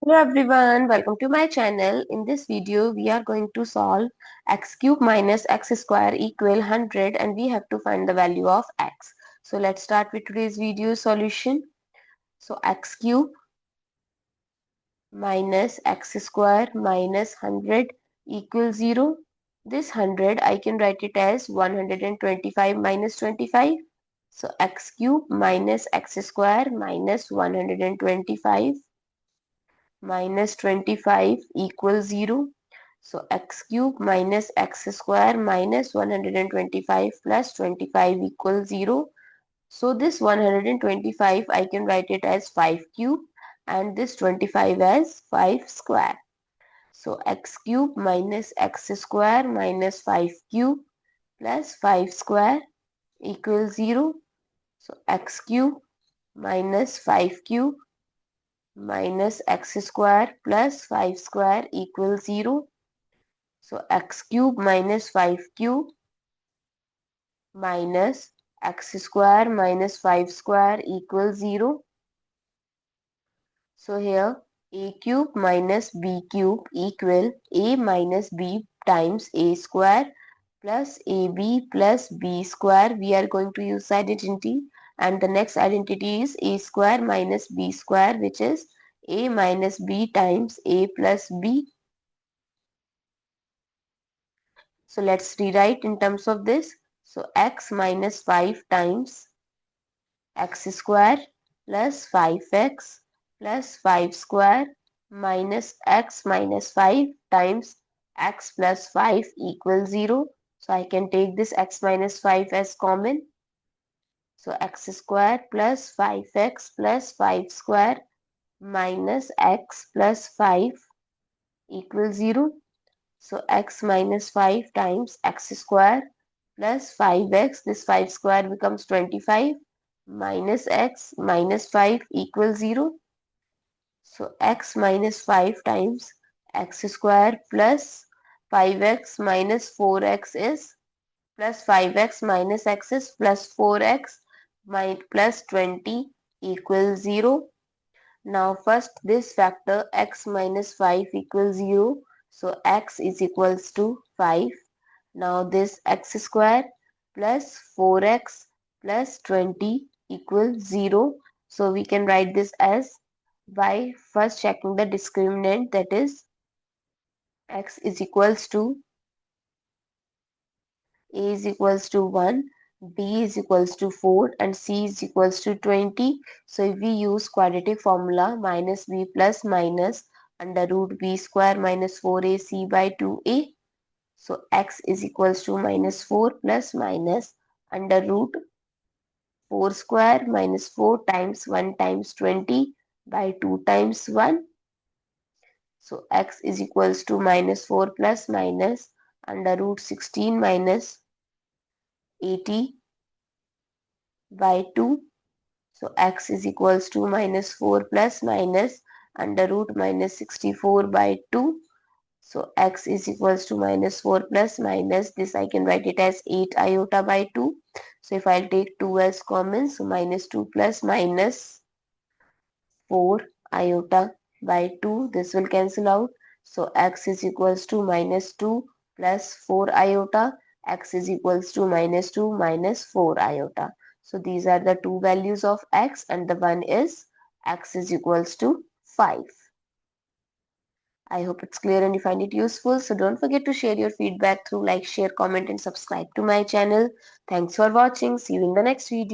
Hello everyone, welcome to my channel. In this video, we are going to solve x cube minus x square equal 100 and we have to find the value of x. So let's start with today's video solution. So x cube minus x square minus 100 equals 0. This 100 I can write it as 125 minus 25. So x cube minus x square minus 125 minus 25 equals 0. So x cube minus x square minus 125 plus 25 equals 0. So this 125 I can write it as 5 cube and this 25 as 5 square. So x cube minus x square minus 5 cube plus 5 square equals 0. So x cube minus 5 cube minus x square plus 5 square equals 0. So x cube minus 5 cube minus x square minus 5 square equals 0. So here a cube minus b cube equal a minus b times a square plus ab plus b square. We are going to use identity and the next identity is a square minus b square, which is a minus b times a plus b. So let's rewrite in terms of this. So x minus 5 times x square plus 5x plus 5 square minus x minus 5 times x plus 5 equals 0. So I can take this x minus 5 as common. So x square plus 5x plus 5 square minus x plus 5 equals 0. So x minus 5 times x square plus 5x, this 5 square becomes 25 minus x minus 5 equals 0. So x minus 5 times x square plus 5x minus 4x is plus 5x minus x is plus 4x plus 20 equals 0. Now first this factor x minus 5 equals 0. So x is equals to 5. Now this x square plus 4x plus 20 equals 0. So we can write this as by first checking the discriminant, that is x is equals to a is equals to 1, b is equals to 4 and c is equals to 20. So if we use quadratic formula minus b plus minus under root b square minus 4ac by 2a. So x is equals to minus 4 plus minus under root 4 square minus 4 times 1 times 20 by 2 times 1. So x is equals to minus 4 plus minus under root 16 minus 80 by 2. So x is equals to minus 4 plus minus under root minus 64 by 2. So x is equals to minus 4 plus minus, this I can write it as 8 iota by 2. So if I'll take 2 as common, so minus 2 plus minus 4 iota by 2, this will cancel out. So x is equals to minus 2 plus 4 iota, x is equals to minus 2 minus 4 iota. So these are the two values of x and the one is x is equals to 5. I hope it's clear and you find it useful. So don't forget to share your feedback through like, share, comment and subscribe to my channel. Thanks for watching. See you in the next video.